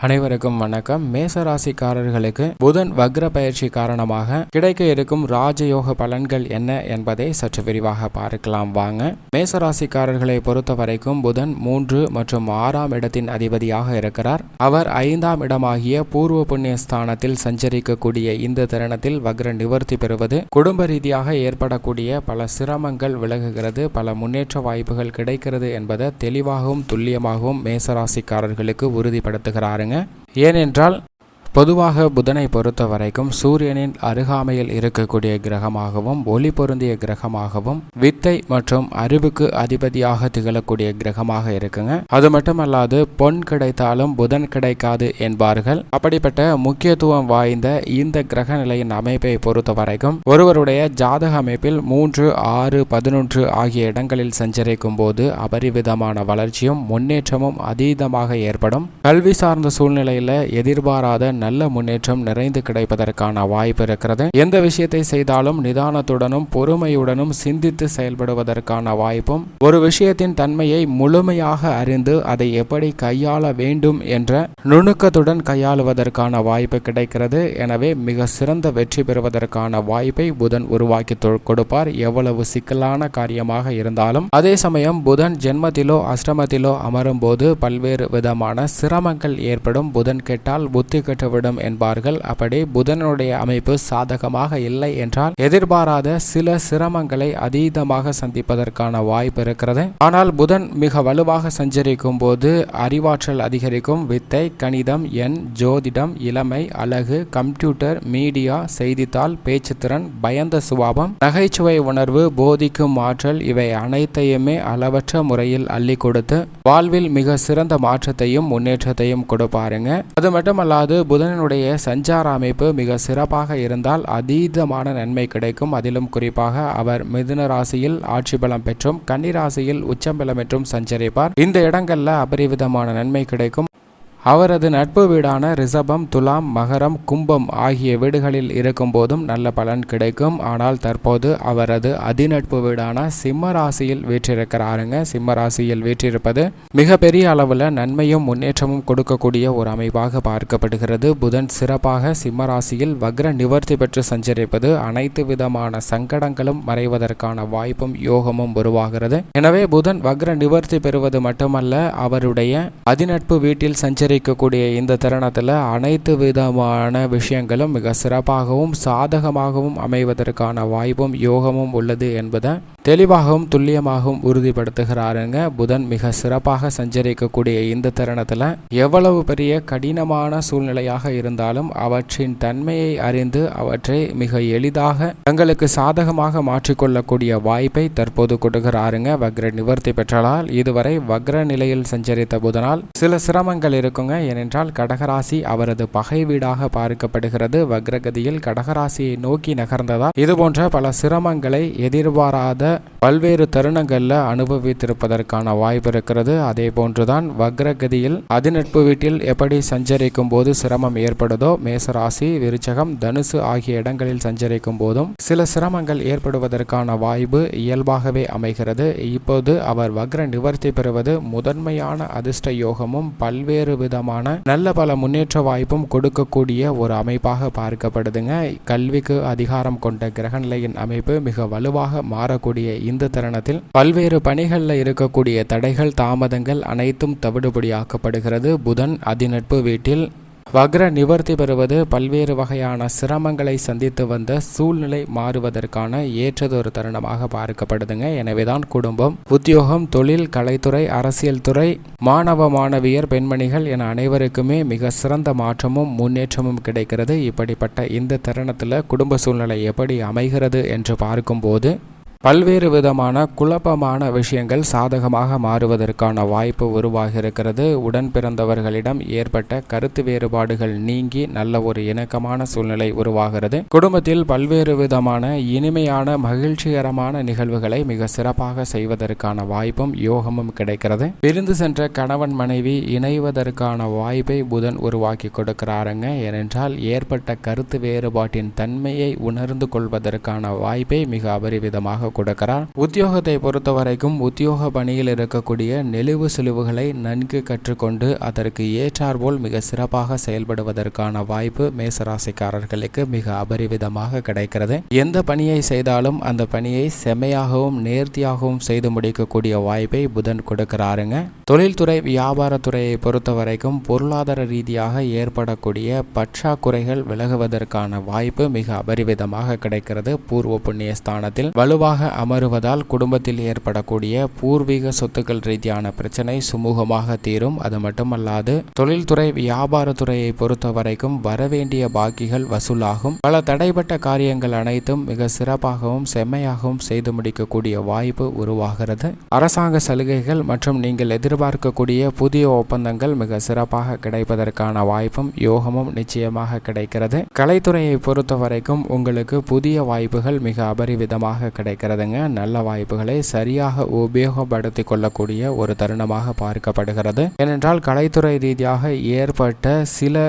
அனைவருக்கும் வணக்கம். மேசராசிக்காரர்களுக்கு புதன் வக்ர பயிற்சி காரணமாக கிடைக்க இருக்கும் ராஜயோக பலன்கள் என்ன என்பதை சற்று விரிவாக பார்க்கலாம் வாங்க. மேசராசிக்காரர்களை பொறுத்த வரைக்கும் புதன் 3 மற்றும் 6ஆம் இடத்தின் அதிபதியாக இருக்கிறார். அவர் 5ஆம் இடமாகிய பூர்வ புண்ணிய ஸ்தானத்தில் சஞ்சரிக்கக்கூடிய இந்த தருணத்தில் வக்ர நிவர்த்தி பெறுவது குடும்ப ரீதியாக ஏற்படக்கூடிய பல சிரமங்கள் விலகுகிறது, பல முன்னேற்ற வாய்ப்புகள் கிடைக்கிறது என்பதை தெளிவாகவும் துல்லியமாகவும் மேசராசிக்காரர்களுக்கு உறுதிப்படுத்துகிறாருங்க. ஏனென்றால் பொதுவாக புதனை பொறுத்த வரைக்கும் சூரியனின் அருகாமையில் இருக்கக்கூடிய கிரகமாகவும் ஒளி பொருந்திய கிரகமாகவும் வித்தை மற்றும் அறிவுக்கு அதிபதியாக திகழக்கூடிய கிரகமாக இருக்குங்க. அது மட்டுமல்லாது பொன் கிடைத்தாலும் புதன் கிடைக்காது என்பார்கள். அப்படிப்பட்ட முக்கியத்துவம் வாய்ந்த இந்த கிரக நிலையின் அமைப்பை பொறுத்த வரைக்கும் ஒருவருடைய ஜாதக அமைப்பில் 3, 6, 11 ஆகிய இடங்களில் சஞ்சரிக்கும் போது அபரிவிதமான வளர்ச்சியும் முன்னேற்றமும் அதீதமாக ஏற்படும். கல்வி சார்ந்த சூழ்நிலையில எதிர்பாராத நல்ல முன்னேற்றம் நிறைந்து கிடைப்பதற்கான வாய்ப்பு இருக்கிறது. எந்த விஷயத்தை செய்தாலும் நிதானத்துடனும் பொறுமையுடனும் சிந்தித்து செயல்படுவதற்கான வாய்ப்பும், ஒரு விஷயத்தின் தன்மையை முழுமையாக அறிந்து அதை எப்படி கையாள வேண்டும் என்ற நுணுக்கத்துடன் கையாளுவதற்கான வாய்ப்பு கிடைக்கிறது. எனவே மிக சிறந்த வெற்றி பெறுவதற்கான வாய்ப்பை புதன் உருவாக்கி கொடுப்பார், எவ்வளவு சிக்கலான காரியமாக இருந்தாலும். அதே சமயம் புதன் ஜென்மத்திலோ அஷ்டமத்திலோ அமரும் போது பல்வேறு விதமான சிரமங்கள் ஏற்படும். புதன் கெட்டால் புத்தி கெட்டு விடும் என்பார்கள். அப்படி புதனுடைய அமைப்பு சாதகமாக இல்லை என்றால் எதிர்பாராத சில சிரமங்களை அதீதமாக சந்திப்பதற்கான வாய்ப்பு இருக்கிறது. ஆனால் புதன் மிக வலுவாக சஞ்சரிக்கும் போது அறிவாற்றல் அதிகரிக்கும். வித்தை, கணிதம், எண், ஜோதிடம், இளமை, அழகு, கம்ப்யூட்டர், மீடியா, செய்தித்தாள், பேச்சுத்திறன், பயந்த சுபாவம், நகைச்சுவை உணர்வு, போதிக்கும் ஆற்றல் இவை அனைத்தையுமே அளவற்ற முறையில் அள்ளி கொடுத்து வாழ்வில் மிக சிறந்த மாற்றத்தையும் முன்னேற்றத்தையும் கொடுப்பாருங்க. அது மட்டுமல்லாது புதனுடைய சஞ்சார அமைப்பு மிக சிறப்பாக இருந்தால் அதீதமான நன்மை கிடைக்கும். அதிலும் குறிப்பாக அவர் மிதுன ராசியில் ஆட்சி பலம் பெற்றும் கன்னி ராசியில் உச்சம்பலம் பெற்றும் சஞ்சரிப்பார். இந்த இடங்கள்ல அபரிவிதமான நன்மை கிடைக்கும். அவரது நட்பு வீடான ரிஷபம், துலாம், மகரம், கும்பம் ஆகிய வீடுகளில் இருக்கும் போதும் நல்ல பலன் கிடைக்கும். ஆனால் தற்போது அவரது அதிநட்பு வீடான சிம்ம ராசியில் வீற்றிருக்கிறாருங்க. சிம்ம ராசியில் வீற்றிருப்பது மிகப்பெரிய அளவில் நன்மையும் முன்னேற்றமும் கொடுக்கக்கூடிய ஒரு அமைப்பாக பார்க்கப்படுகிறது. புதன் சிறப்பாக சிம்ம ராசியில் வக்ர நிவர்த்தி பெற்று சஞ்சரிப்பது அனைத்து விதமான சங்கடங்களும் மறைவதற்கான வாய்ப்பும் யோகமும் உருவாகிறது. எனவே புதன் வக்ர நிவர்த்தி பெறுவது மட்டுமல்ல, அவருடைய அதிநட்பு வீட்டில் சஞ்சரிக்கக்கூடிய இந்த தருணத்தில் அனைத்து விதமான விஷயங்களும் மிக சிறப்பாகவும் சாதகமாகவும் அமைவதற்கான வாய்ப்பும் யோகமும் உள்ளது என்பதை தெளிவாகவும் துல்லியமாகவும் உறுதிப்படுத்துகிறாருங்க. புதன் மிக சிறப்பாக சஞ்சரிக்கக்கூடிய இந்த தருணத்தில் எவ்வளவு பெரிய கடினமான சூழ்நிலையாக இருந்தாலும் அவற்றின் தன்மையை அறிந்து அவற்றை மிக எளிதாக தங்களுக்கு சாதகமாக மாற்றிக்கொள்ளக்கூடிய வாய்ப்பை தற்போது கொடுக்கிறாருங்க. வக்ர நிவர்த்தி பெற்றால் இதுவரை வக்ர நிலையில் சஞ்சரித்த புதனால் சில சிரமங்கள் இருக்குங்க. ஏனென்றால் கடகராசி அவரது பகை வீடாக பார்க்கப்படுகிறது. வக்ரகதியில் கடகராசியை நோக்கி நகர்ந்ததால் இதுபோன்ற பல சிரமங்களை எதிர்பாராத பல்வேறு தருணங்கள்ல அனுபவித்திருப்பதற்கான வாய்ப்பு இருக்கிறது. அதே போன்றுதான் வக்ரகதியில் அதிநட்பு வீட்டில் எப்படி சஞ்சரிக்கும் போது சிரமம் ஏற்படுதோ, மேசராசி, விருச்சகம், தனுசு ஆகிய இடங்களில் சஞ்சரிக்கும் போதும் சில சிரமங்கள் ஏற்படுவதற்கான வாய்ப்பு இயல்பாகவே அமைகிறது. இப்போது அவர் வக்ர நிவர்த்தி பெறுவது முதன்மையான அதிர்ஷ்ட யோகமும் பல்வேறு விதமான நல்ல பல முன்னேற்ற வாய்ப்பும் கொடுக்கக்கூடிய ஒரு அமைப்பாக பார்க்கப்படுதுங்க. கல்விக்கு அதிகாரம் கொண்ட கிரகநிலையின் அமைப்பு மிக வலுவாக மாறக்கூடிய இந்த தருணத்தில் பல்வேறு பணிகளில் இருக்கக்கூடிய தடைகள், தாமதங்கள் அனைத்தும் தவிடுபடியாக்கப்படுகிறது. புதன் அதிநட்பு வீட்டில் வக்ர நிவர்த்தி பெறுவது பல்வேறு வகையான சிரமங்களை சந்தித்து வந்த சூழ்நிலை மாறுவதற்கான ஏற்றதொரு தருணமாக பார்க்கப்படுதுங்க. எனவேதான் குடும்பம், உத்தியோகம், தொழில், கலைத்துறை, அரசியல் துறை, மாணவ மாணவியர், பெண்மணிகள் என அனைவருக்குமே மிக சிறந்த மாற்றமும் முன்னேற்றமும் கிடைக்கிறது. இப்படிப்பட்ட இந்த தருணத்தில் குடும்ப சூழ்நிலை எப்படி அமைகிறது என்று பார்க்கும்போது பல்வேறு விதமான குழப்பமான விஷயங்கள் சாதகமாக மாறுவதற்கான வாய்ப்பு உருவாகி இருக்கிறது. உடன் பிறந்தவர்களிடம் ஏற்பட்ட கருத்து வேறுபாடுகள் நீங்கி நல்ல ஒரு இணக்கமான சூழ்நிலை உருவாகிறது. குடும்பத்தில் பல்வேறு விதமான இனிமையான மகிழ்ச்சிகரமான நிகழ்வுகளை மிக சிறப்பாக செய்வதற்கான வாய்ப்பும் யோகமும் கிடைக்கிறது. பிரிந்து சென்ற கணவன் மனைவி இணைவதற்கான வாய்ப்பை புதன் உருவாக்கி கொடுக்கிறாருங்க. ஏனென்றால் ஏற்பட்ட கருத்து வேறுபாட்டின் தன்மையை உணர்ந்து கொள்வதற்கான வாய்ப்பை மிக அபரிவிதமாக சிறப்பாக கொடுக்கிறார். உத்தியோகத்தை பொறுத்த வரைக்கும் உத்தியோக பணியில் இருக்கக்கூடிய நெளிவு சுழிவுகளை நன்கு கற்றுக்கொண்டு அதற்கு ஏற்றாற்போல் மிக சிறப்பாக செயல்படுவதற்கான வாய்ப்பு மேசராசிக்காரர்களுக்கு மிக அபரிவிதமாக கிடைக்கிறது. எந்த பணியை செய்தாலும் அந்த பணியை செம்மையாகவும் நேர்த்தியாகவும் செய்து முடிக்கக்கூடிய வாய்ப்பை புதன் கொடுக்கிறாருங்க. தொழில்துறை வியாபாரத்துறையை பொறுத்த வரைக்கும் பொருளாதார ரீதியாக ஏற்படக்கூடிய பற்றாக்குறைகள் விலகுவதற்கான வாய்ப்பு மிக அபரிவிதமாக கிடைக்கிறது. பூர்வ புண்ணிய ஸ்தானத்தில் வலுவாக அமருவதால் குடும்பத்தில் ஏற்படக்கூடிய பூர்வீக சொத்துக்கள் ரீதியான பிரச்சனை சுமூகமாக தீரும். அது மட்டுமல்லாது தொழில்துறை வியாபாரத்துறையை பொறுத்த வரைக்கும் வரவேண்டிய பாக்கிகள் வசூலாகும். பல தடைப்பட்ட காரியங்கள் அனைத்தும் மிக சிறப்பாகவும் செம்மையாகவும் செய்து முடிக்கக்கூடிய வாய்ப்பு உருவாகிறது. அரசாங்க சலுகைகள் மற்றும் நீங்கள் எதிர்பார்க்கக்கூடிய புதிய ஒப்பந்தங்கள் மிக சிறப்பாக கிடைப்பதற்கான வாய்ப்பும் யோகமும் நிச்சயமாக கிடைக்கிறது. கலைத்துறையை பொறுத்த வரைக்கும் உங்களுக்கு புதிய வாய்ப்புகள் மிக அபரிவிதமாக கிடைக்கிறதுங்க. நல்ல வாய்ப்புகளை சரியாக உபயோகப்படுத்திக் கொள்ளக்கூடிய ஒரு தருணமாக பார்க்கப்படுகிறது. ஏனென்றால் கலைத்துறை ரீதியாக ஏற்பட்ட சில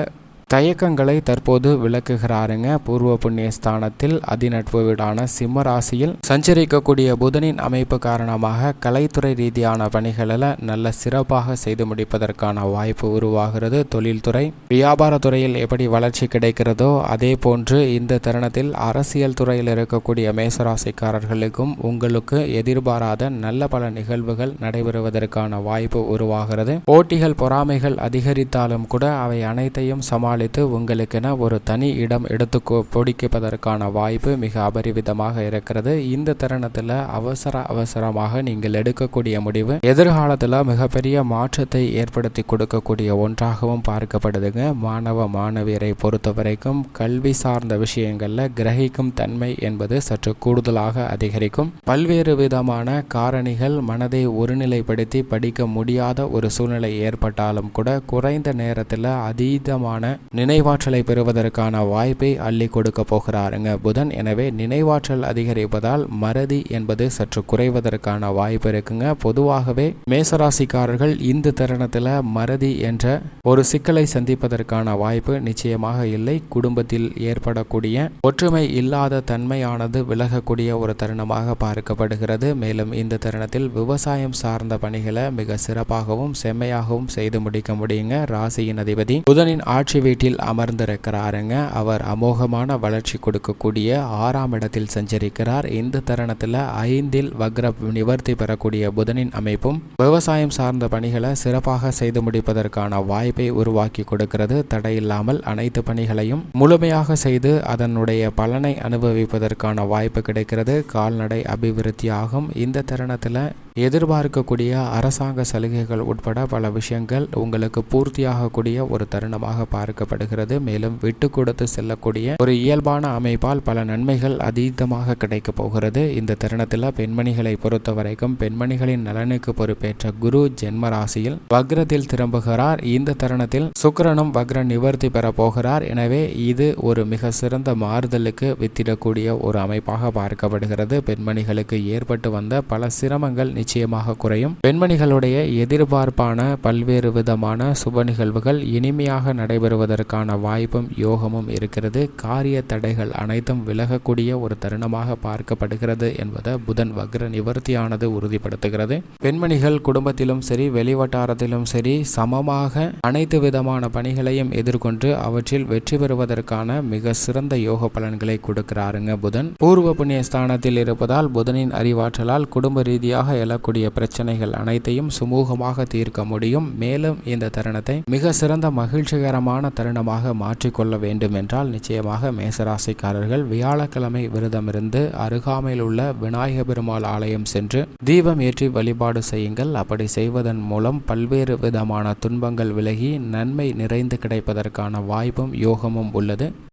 தயக்கங்களை தற்போது விளக்குகிறாருங்க. பூர்வ புண்ணிய ஸ்தானத்தில் அதிநட்பு வீடான சிம்ம ராசியில் சஞ்சரிக்கக்கூடிய புதனின் அமைப்பு காரணமாக கலைத்துறை ரீதியான பணிகளில் நல்ல சிறப்பாக செய்து முடிப்பதற்கான வாய்ப்பு உருவாகிறது. தொழில்துறை வியாபாரத்துறையில் எப்படி வளர்ச்சி கிடைக்கிறதோ அதே போன்று இந்த தருணத்தில் அரசியல் துறையில் இருக்கக்கூடிய மேசராசிக்காரர்களுக்கும் உங்களுக்கு எதிர்பாராத நல்ல பல நிகழ்வுகள் நடைபெறுவதற்கான வாய்ப்பு உருவாகிறது. போட்டிகள் பொறாமைகள் அதிகரித்தாலும் கூட அவை அனைத்தையும் சமாளி உங்களுக்கென ஒரு தனி இடம் எடுத்து பிடிப்பதற்கான வாய்ப்பு மிக அபரிவிதமாக இருக்கிறது. இந்த தருணத்தில் அவசரமாக நீங்கள் எடுக்கக்கூடிய முடிவு எதிர்காலத்தில் மிகப்பெரிய மாற்றத்தை ஏற்படுத்தி கொடுக்கக்கூடிய ஒன்றாகவும் பார்க்கப்படுதுங்க. மாணவ மாணவியரை பொறுத்த வரைக்கும் கல்வி சார்ந்த விஷயங்கள்ல கிரகிக்கும் தன்மை என்பது சற்று கூடுதலாக அதிகரிக்கும். பல்வேறு விதமான காரணிகள் மனதை ஒருநிலைப்படுத்தி படிக்க முடியாத ஒரு சூழ்நிலை ஏற்பட்டாலும் கூட குறைந்த நேரத்தில் அதீதமான நினைவாற்றலை பெறுவதற்கான வாய்ப்பை அள்ளி கொடுக்க போகிறாருங்க புதன். எனவே நினைவாற்றல் அதிகரிப்பதால் மறதி என்பது சற்று குறைவதற்கான வாய்ப்பு இருக்குங்க. பொதுவாகவே மேசராசிக்காரர்கள் இந்த தருணத்தில் மறதி என்ற ஒரு சிக்கலை சந்திப்பதற்கான வாய்ப்பு நிச்சயமாக இல்லை. குடும்பத்தில் ஏற்படக்கூடிய ஒற்றுமை இல்லாத தன்மையானது விலகக்கூடிய ஒரு தருணமாக பார்க்கப்படுகிறது. மேலும் இந்த தருணத்தில் விவசாயம் சார்ந்த பணிகளை மிக சிறப்பாகவும் செம்மையாகவும் செய்து முடிக்க முடியுங்க. ராசியின் அதிபதி புதனின் ஆட்சி வீட்டில் அமர்ந்திருக்கிறாருங்க. அவர் அமோகமான வளர்ச்சி கொடுக்கக்கூடிய 6ஆம் இடத்தில் சஞ்சரிக்கிறார். இந்த தருணத்தில் 5இல் வக்ர நிவர்த்தி பெறக்கூடிய புதனின் அமைப்பும் விவசாயம் சார்ந்த பணிகளை சிறப்பாக செய்து முடிப்பதற்கான வாய்ப்பை உருவாக்கி கொடுக்கிறது. தடையில்லாமல் அனைத்து பணிகளையும் முழுமையாக செய்து அதனுடைய பலனை அனுபவிப்பதற்கான வாய்ப்பு கிடைக்கிறது. கால்நடை அபிவிருத்தியாகும். இந்த தருணத்தில் எதிர்பார்க்கக்கூடிய அரசாங்க சலுகைகள் உட்பட பல விஷயங்கள் உங்களுக்கு பூர்த்தியாகக்கூடிய ஒரு தருணமாக பார்க்கப்படுகிறது. மேலும் விட்டு கொடுத்து செல்லக்கூடிய ஒரு இயல்பான அமைப்பால் பல நன்மைகள் அதீதமாக கிடைக்க போகிறது. இந்த தருணத்தில் பெண்மணிகளை பொறுத்த வரைக்கும் பெண்மணிகளின் நலனுக்கு பொறுப்பேற்ற குரு ஜென்ம ராசியில் வக்ரத்தில் திரும்புகிறார். இந்த தருணத்தில் சுக்கிரனும் வக்ர நிவர்த்தி பெற போகிறார். எனவே இது ஒரு மிக சிறந்த மாறுதலுக்கு வித்திடக்கூடிய ஒரு அமைப்பாக பார்க்கப்படுகிறது. பெண்மணிகளுக்கு ஏற்பட்டு வந்த பல சிரமங்கள் நிச்சயமாக குறையும். பெண்மணிகளுடைய எதிர்பார்ப்பான பல்வேறு விதமான சுப நிகழ்வுகள் இனிமையாக நடைபெறுவதற்கான வாய்ப்பும் யோகமும் இருக்கிறது. காரிய தடைகள் அனைத்தும் விலகக்கூடிய ஒரு தருணமாக பார்க்கப்படுகிறது என்பதை புதன் வக்ர நிவர்த்தியானது உறுதிப்படுத்துகிறது. பெண்மணிகள் குடும்பத்திலும் சரி வெளிவட்டாரத்திலும் சரி சமமாக அனைத்து விதமான பணிகளையும் எதிர்கொண்டு அவற்றில் வெற்றி பெறுவதற்கான மிக சிறந்த யோக பலன்களை கொடுக்கிறாருங்க புதன். பூர்வ புண்ணிய ஸ்தானத்தில் இருப்பதால் புதனின் அறிவாற்றலால் குடும்ப ரீதியாக எழக்கூடிய பிரச்சனைகள் அனைத்தையும் சுமூகமாக தீர்க்க முடியும். மேலும் இந்த தருணத்தை மிக சிறந்த மகிழ்ச்சிகரமான தருணமாக மாற்றிக்கொள்ள வேண்டும் என்றால் நிச்சயமாக மேசராசிக்காரர்கள் வியாழக்கிழமை விரதமிருந்து அருகாமையில் உள்ள விநாயக பெருமாள் ஆலயம் சென்று தீபம் ஏற்றி வழிபாடு செய்யுங்கள். அப்படி செய்வதன் மூலம் பல்வேறு விதமான துன்பங்கள் விலகி நன்மை நிறைந்து கிடைப்பதற்கான வாய்ப்பும் யோகமும் உள்ளது.